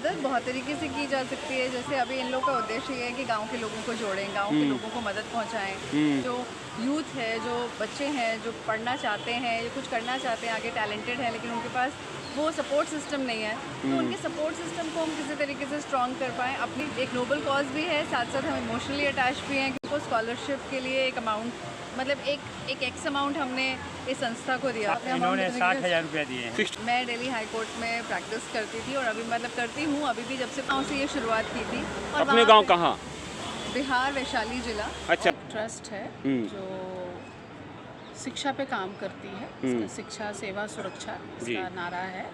मदद बहुत तरीके से की जा सकती है। जैसे अभी इन लोगों का उद्देश्य ये है कि गांव के लोगों को जोड़ें, गांव के लोगों को मदद पहुंचाएं। जो यूथ है, जो बच्चे हैं, जो पढ़ना चाहते हैं, जो कुछ करना चाहते हैं, आगे टैलेंटेड हैं, लेकिन उनके पास वो सपोर्ट सिस्टम नहीं है, तो उनके सपोर्ट सिस्टम को हम किसी तरीके से स्ट्रॉन्ग कर पाएँ। अपनी एक नोबल कॉज भी है, साथ साथ हम इमोशनली अटैच भी हैं, क्योंकि स्कॉलरशिप के लिए एक अमाउंट, मतलब एक एक्स अमाउंट हमने इस संस्था को दिया। इन्होंने 60,000 रुपया दिए हैं। मैं दिल्ली हाई कोर्ट में प्रैक्टिस करती थी और अभी मतलब करती हूँ, अभी भी, जब से गाँव से ये शुरुआत की थी। और अपने गाँव कहाँ? बिहार, वैशाली जिला। अच्छा। ट्रस्ट है जो शिक्षा पे काम करती है, इसका शिक्षा सेवा सुरक्षा इसका नारा है,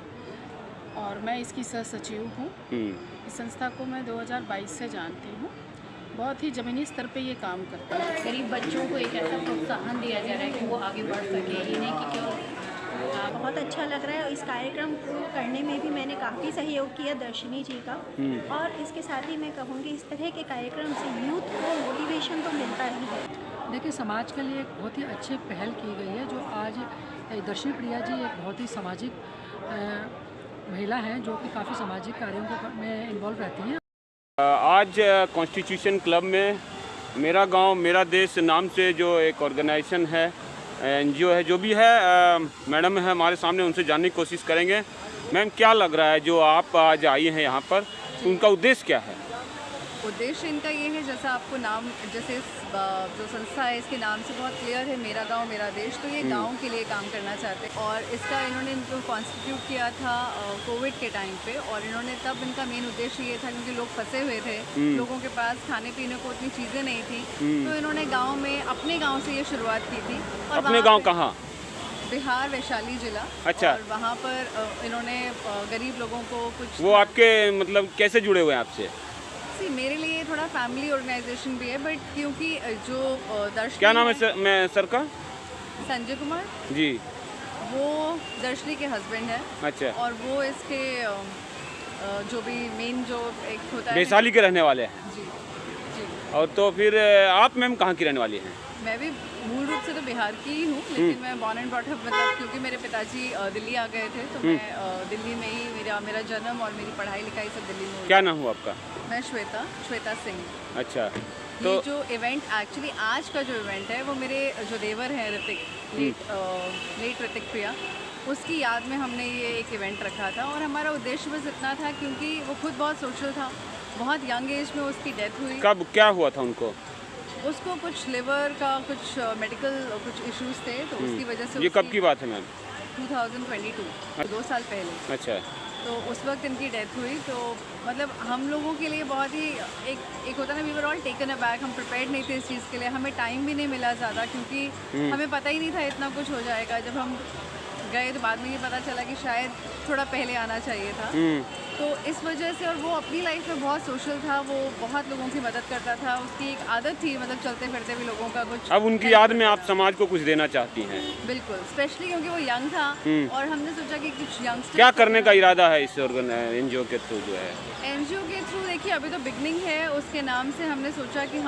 और मैं इसकी सह सचिव हूँ। इस संस्था को मैं 2022 से जानती हूँ। बहुत ही ज़मीनी स्तर पे ये काम करता है। गरीब बच्चों को एक ऐसा प्रोत्साहन दिया जा रहा है कि वो आगे बढ़ सके, ये नहीं कि क्यों। बहुत अच्छा लग रहा है, और इस कार्यक्रम को करने में भी मैंने काफ़ी सहयोग किया दर्शनी जी का। और इसके साथ ही मैं कहूँगी, इस तरह के कार्यक्रम से यूथ को मोटिवेशन तो मिलता ही है। देखिए, समाज के लिए एक बहुत ही अच्छी पहल की गई है, जो आज दर्शनी प्रिया जी एक बहुत ही सामाजिक महिला हैं, जो कि काफ़ी सामाजिक कार्यों में इन्वॉल्व रहती हैं। आज कॉन्स्टिट्यूशन क्लब में मेरा गांव मेरा देश नाम से जो एक ऑर्गेनाइजेशन है, एनजीओ है, जो भी है, मैडम है हमारे सामने, उनसे जानने की कोशिश करेंगे। मैम, क्या लग रहा है जो आप आज आई हैं यहाँ पर, उनका उद्देश्य क्या है? उद्देश्य इनका ये है, जैसा आपको नाम, जैसे जो संस्था है इसके नाम से बहुत क्लियर है, मेरा गांव मेरा देश, तो ये गांव के लिए काम करना चाहते हैं। और इसका इन्होंने इनको कॉन्स्टिट्यूट किया था कोविड के टाइम पे, और इन्होंने तब, इनका मेन उद्देश्य ये था क्योंकि लोग फंसे हुए थे, लोगों के पास खाने पीने को उतनी चीज़ें नहीं थी, तो इन्होंने गाँव में, अपने गाँव से ये शुरुआत की थी। और अपने गाँव कहाँ? बिहार, वैशाली जिला। अच्छा। और वहाँ पर इन्होंने गरीब लोगों को कुछ, वो आपके मतलब कैसे जुड़े हुए हैं आपसे? मेरे लिए थोड़ा फैमिली ऑर्गेनाइजेशन भी है, बट क्योंकि जो दर्शनी, क्या नाम है सर का? संजय कुमार जी। वो दर्शनी के हस्बैंड है। अच्छा। और वो इसके जो भी मेन जो एक होता है, वैशाली के रहने वाले हैं। जी जी। और तो फिर आप मैम कहाँ की रहने वाली हैं? मैं भी मूल रूप से तो बिहार की ही हूँ, लेकिन मैं बॉर्न एंड ब्रॉट अप, मतलब क्योंकि मेरे पिताजी दिल्ली आ गए थे, तो मैं दिल्ली में ही, मेरा जन्म और मेरी पढ़ाई लिखाई सब दिल्ली में हुई। क्या नाम हुआ आपका? मैं श्वेता सिंह। अच्छा। तो ये जो इवेंट, एक्चुअली आज का जो इवेंट है, वो मेरे जो देवर हैं ऋतिक, लेट ऋतिक प्रिया, उसकी याद में हमने ये एक इवेंट रखा था। और हमारा उद्देश्य बस इतना था, क्योंकि वो खुद बहुत सोशल था, बहुत यंग एज में उसकी डेथ हुई। कब, क्या हुआ था उनको? उसको कुछ लिवर का कुछ मेडिकल कुछ इश्यूज थे, तो उसकी वजह से। ये कब की बात है मैम? 2022, 2 साल पहले। अच्छा। तो उस वक्त इनकी डेथ हुई, तो मतलब हम लोगों के लिए बहुत ही एक होता ना, we were all taken aback, हम प्रिपेयर्ड नहीं थे इस चीज़ के लिए, हमें टाइम भी नहीं मिला ज़्यादा, क्योंकि हमें पता ही नहीं था इतना कुछ हो जाएगा। जब हम गए तो बाद में ये पता चला कि शायद थोड़ा पहले आना चाहिए था। तो इस वजह से, और वो अपनी लाइफ में बहुत सोशल था, वो बहुत लोगों की मदद करता था, उसकी एक आदत थी, मतलब चलते फिरते भी लोगों का कुछ। अब उनकी याद में आप समाज को कुछ देना चाहती हैं? बिल्कुल, स्पेशली क्योंकि वो यंग था, और हमने सोचा कि कुछ यंगस्टर, क्या करने का इरादा है इस एनजीओ के थ्रू जो है? एनजीओ के थ्रू देखिए, अभी तो बिगनिंग है, उसके नाम से हमने सोचा कि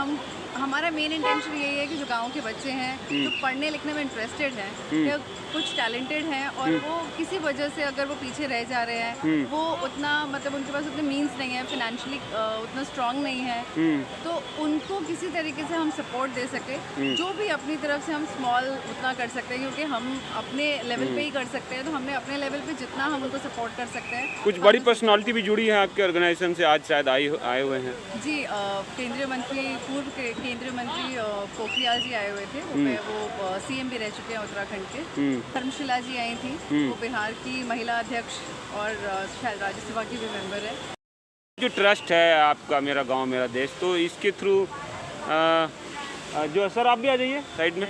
हमारा मेन इंटेंशन यही है कि जो गांव के बच्चे हैं, जो पढ़ने लिखने में इंटरेस्टेड हैं, या कुछ टैलेंटेड हैं, और वो किसी वजह से अगर वो पीछे रह जा रहे हैं, वो उतना, मतलब उनके पास उतने मीन्स नहीं है, फाइनेंशियली उतना स्ट्रांग नहीं है, तो उनको किसी तरीके से हम सपोर्ट दे सके, जो भी अपनी तरफ से हम स्मॉल उतना कर सकते हैं, क्योंकि हम अपने लेवल पे ही कर सकते हैं, तो हमने अपने लेवल पे जितना हम उनको सपोर्ट कर सकते हैं। कुछ बड़ी पर्सनालिटी भी जुड़ी है आपके ऑर्गेनाइजेशन से, आज शायद आए हुए हैं? जी, केंद्रीय मंत्री, पूर्व केंद्रीय मंत्री पोखरियाल जी आए हुए थे, वो सीएम भी रह चुके हैं उत्तराखंड के। धर्मशिला जी आई थी, वो बिहार की महिला अध्यक्ष और शायद राज्यसभा की भी मेंबर है। जो ट्रस्ट है आपका, मेरा गांव मेरा देश, तो इसके थ्रू जो, सर आप भी आ जाइए साइड में,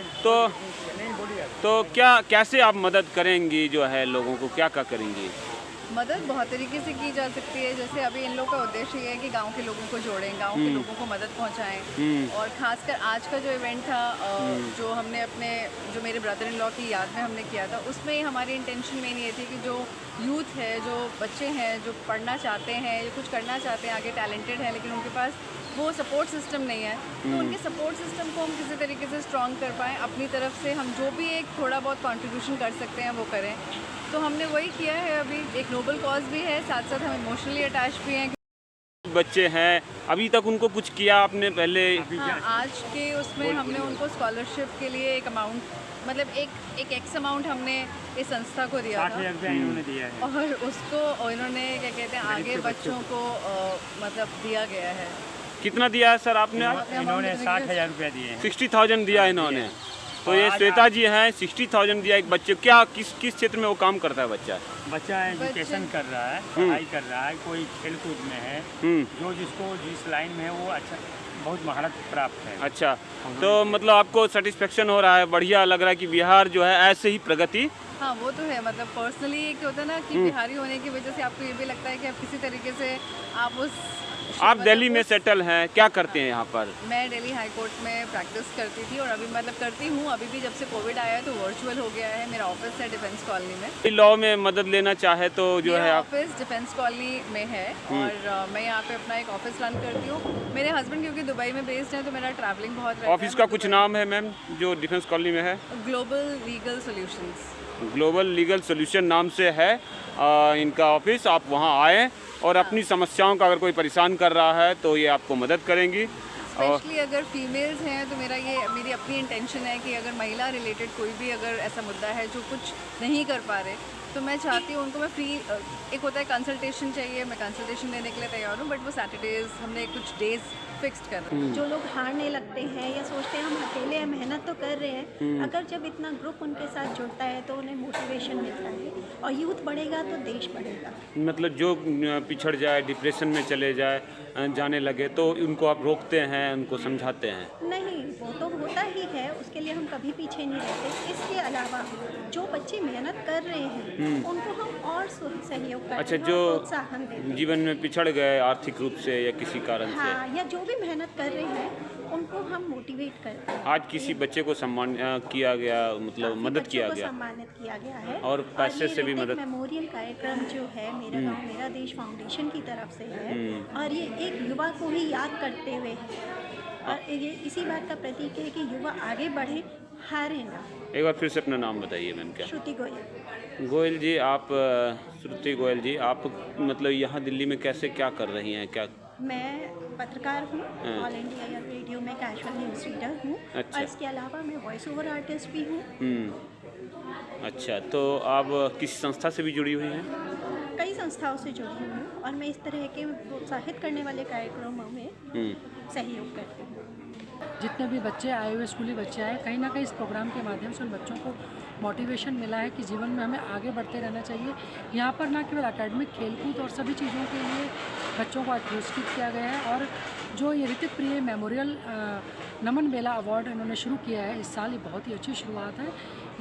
तो क्या, कैसे आप मदद करेंगी जो है लोगों को, क्या करेंगी? मदद बहुत तरीके से की जा सकती है। जैसे अभी इन लोगों का उद्देश्य ये है कि गांव के लोगों को जोड़ें, गांव के लोगों को मदद पहुंचाएं। और खासकर आज का जो इवेंट था, जो हमने अपने, जो मेरे ब्रदर इन लॉ की याद में हमने किया था, उसमें हमारी इंटेंशन मेन ये थी कि जो यूथ है, जो बच्चे हैं जो पढ़ना चाहते हैं, जो कुछ करना चाहते हैं, आगे टैलेंटेड हैं, लेकिन उनके पास वो सपोर्ट सिस्टम नहीं है, तो उनके सपोर्ट सिस्टम को हम किसी तरीके से स्ट्रॉन्ग कर पाएँ, अपनी तरफ से हम जो भी एक थोड़ा बहुत कंट्रीब्यूशन कर सकते हैं वो करें। तो हमने वही किया है। अभी एक नोबल कॉज भी है, साथ साथ हम इमोशनली अटैच भी हैं। बच्चे हैं, अभी तक उनको कुछ किया आपने पहले? हाँ, आज के उसमें हमने उनको स्कॉलरशिप के लिए एक अमाउंट, मतलब एक एक्स अमाउंट हमने इस संस्था को दिया 60,000 रुपया इन्होंने दिया है। और उसको इन्होंने क्या कहते हैं आगे बच्चों को मतलब दिया गया है। कितना दिया है सर आपने आज? इन्होंने 60,000 रुपया दिए हैं। 60,000 दिया इन्होंने। तो ये श्वेता जी हैं, 60,000 दिया एक बच्चे। क्या किस क्षेत्र में वो काम करता है बच्चा? बच्चा एजुकेशन कर रहा है, पढ़ाई कर रहा है, कोई खेल कूद में है, जो जिसको जिस लाइन में है वो अच्छा बहुत महारत प्राप्त है। अच्छा, तो मतलब आपको सेटिस्फेक्शन हो रहा है, बढ़िया लग रहा है कि बिहार जो है ऐसे ही प्रगति? हाँ, वो तो है। मतलब पर्सनली एक होता है ना कि बिहारी होने की वजह से आपको ये भी लगता है कि आप किसी तरीके से आप दिल्ली में सेटल हैं, क्या करते हैं यहाँ पर? मैं दिल्ली हाई कोर्ट में प्रैक्टिस करती थी और अभी मतलब करती हूँ। अभी भी जब से कोविड आया है तो वर्चुअल हो गया है। मेरा ऑफिस है डिफेंस कॉलोनी में। लॉ में मदद लेना चाहे तो जो है आप? ऑफिस डिफेंस कॉलोनी में है और मैं यहाँ पे अपना एक ऑफिस रन करती हूँ। मेरे हस्बैंड क्योंकि दुबई में बेस्ड है तो मेरा ट्रैवलिंग बहुत रहता है। ऑफिस का कुछ नाम है मैम जो डिफेंस कॉलोनी में है? Global legal solutions. Global legal solution नाम से है इनका ऑफिस। आप वहाँ आएँ और अपनी समस्याओं का अगर कोई परेशान कर रहा है तो ये आपको मदद करेंगी। स्पेशली अगर फीमेल्स हैं तो मेरी अपनी इंटेंशन है कि अगर महिला रिलेटेड कोई भी अगर ऐसा मुद्दा है जो कुछ नहीं कर पा रहे तो मैं चाहती हूँ उनको मैं फ्री, एक होता है कंसल्टेशन चाहिए, मैं कंसल्टेशन देने के लिए तैयार हूँ, बट वो सैटरडेज हमने कुछ डेज फिक्स्ड कर रहे हैं। जो लोग हारने लगते हैं या सोचते हैं हम अकेले हैं, मेहनत तो कर रहे हैं, अगर जब इतना ग्रुप उनके साथ जुड़ता है तो उन्हें मोटिवेशन मिलता है और यूथ बढ़ेगा तो देश बढ़ेगा। मतलब जो पिछड़ जाए, डिप्रेशन में चले जाए, जाने लगे तो उनको आप रोकते हैं, उनको समझाते हैं? नहीं, वो तो होता ही है, उसके लिए हम कभी पीछे नहीं रहते। इसके अलावा जो बच्चे मेहनत कर रहे हैं उनको हम और सहयोग करते हैं। अच्छा, जो प्रोत्साहन देते हैं, जीवन में पिछड़ गए आर्थिक रूप से या किसी कारण से, हाँ, या जो भी मेहनत कर रहे हैं उनको हम मोटिवेट करते हैं। आज किसी बच्चे को सम्मान किया गया, मतलब मदद किया गया, सम्मानित किया गया है और पैसे से भी मदद। मेमोरियल कार्यक्रम जो है मेरा गाँव मेरा देश फाउंडेशन की तरफ से है और ये एक युवा को ही याद करते हुए और ये इसी बात का प्रतीक है कि युवा आगे बढ़े, हारे ना। एक बार फिर से अपना नाम बताइए मैम। क्या? श्रुति गोयल। गोयल जी, आप श्रुति गोयल जी, आप मतलब यहाँ दिल्ली में कैसे क्या कर रही हैं? क्या? मैं पत्रकार हूँ, ऑल इंडिया रेडियो में कैजुअल न्यूज़ रीडर हूँ। अच्छा। और इसके अलावा मैं वॉइस ओवर आर्टिस्ट भी हूँ। अच्छा, तो आप किसी संस्था से भी जुड़ी हुई हैं? कई संस्थाओं से जुड़ी हुई हूँ और मैं इस तरह के प्रोत्साहित करने वाले कार्यक्रमों में सहयोग करती हूँ। जितने भी बच्चे आए हुए स्कूली बच्चे आए, कहीं ना कहीं इस प्रोग्राम के माध्यम से उन बच्चों को मोटिवेशन मिला है कि जीवन में हमें आगे बढ़ते रहना चाहिए। यहाँ पर ना केवल एकेडमिक, खेलकूद और सभी चीज़ों के लिए बच्चों को पुरस्कृत किया गया है। और जो ये ऋतिक प्रिय मेमोरियल नमन मेला अवार्ड इन्होंने शुरू किया है इस साल, ये बहुत ही अच्छी शुरुआत है।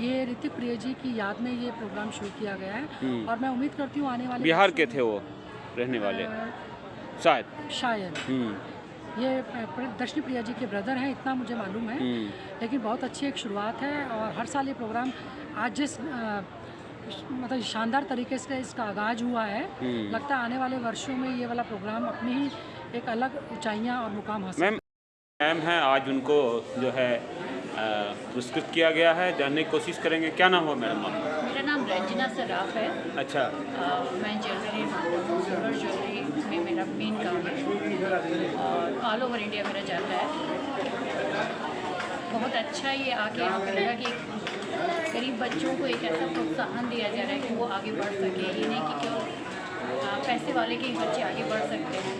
ये ऋतिक प्रिय जी की याद में ये प्रोग्राम शुरू किया गया है और मैं उम्मीद करती हूँ आने वाले बिहार के थे वो रहने वाले शायद। ये दर्शनी प्रिया जी के ब्रदर हैं, इतना मुझे मालूम है। लेकिन बहुत अच्छी एक शुरुआत है और हर साल ये प्रोग्राम आज जिस मतलब शानदार तरीके से इसका आगाज़ हुआ है, लगता है आने वाले वर्षों में ये वाला प्रोग्राम अपनी ही एक अलग ऊंचाइयां और मुकाम हासिल। मैम हैं, आज उनको जो है पुरस्कृत किया गया है, जानने की कोशिश करेंगे। क्या नाम हो मैडम आपका? मेरा नाम रंजना सराफ है। अच्छा। मैं ज्वेलरी सिल्वर ज्वेलरी में मेरा मेन काम है और ऑल ओवर इंडिया मेरा जाता है। बहुत अच्छा ये आगे यहाँ पे लगा कि गरीब बच्चों को एक ऐसा प्रोत्साहन दिया जा रहा है कि वो आगे बढ़ सके। ये नहीं कि केवल पैसे वाले के ही बच्चे आगे बढ़ सकते हैं।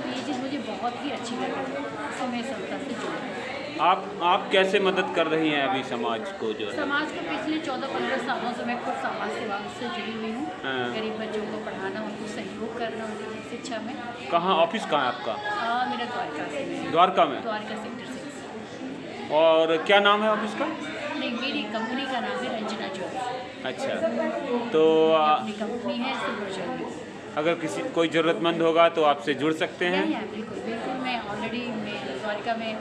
ये चीज़ मुझे बहुत ही अच्छी लगी, इससे मैं संस्था से जुड़ी। आप कैसे मदद कर रही हैं अभी समाज को? जो समाज को पिछले 14-15 सालों से मैं खुद समाज सेवा से जुड़ी हुई हूँ। गरीब बच्चों को पढ़ाना, उनको सहयोग करना, उनकी शिक्षा में। कहाँ ऑफिस कहाँ है आपका? मेरा द्वारका से। द्वारका में? द्वारका सेक्टर 6। और क्या नाम है ऑफिस का? नहीं, मेरी कंपनी का नाम है रंजना ज्वेलरी। अच्छा, तो अपनी कंपनी है सिल्वर ज्वेलरी। अगर कोई ज़रूरतमंद होगा तो आपसे जुड़ सकते हैं? बिल्कुल बिल्कुल। मैं ऑलरेडी द्वारका में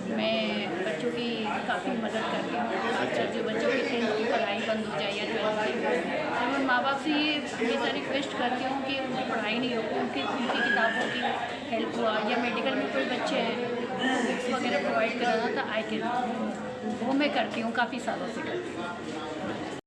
मैं बच्चों की काफ़ी मदद करती हूँ। अच्छा। जो बच्चों की 10th की पढ़ाई बंद हो जाए या 12th की, माँ बाप से ये हमेशा रिक्वेस्ट करती हूँ कि उनकी पढ़ाई नहीं हो, उनकी किताबों की हेल्प हुआ, या मेडिकल में कोई बच्चे हैं बुक्स वगैरह प्रोवाइड कराना, तो आई कैन वो मैं करती हूँ, काफ़ी सालों से करती हूँ।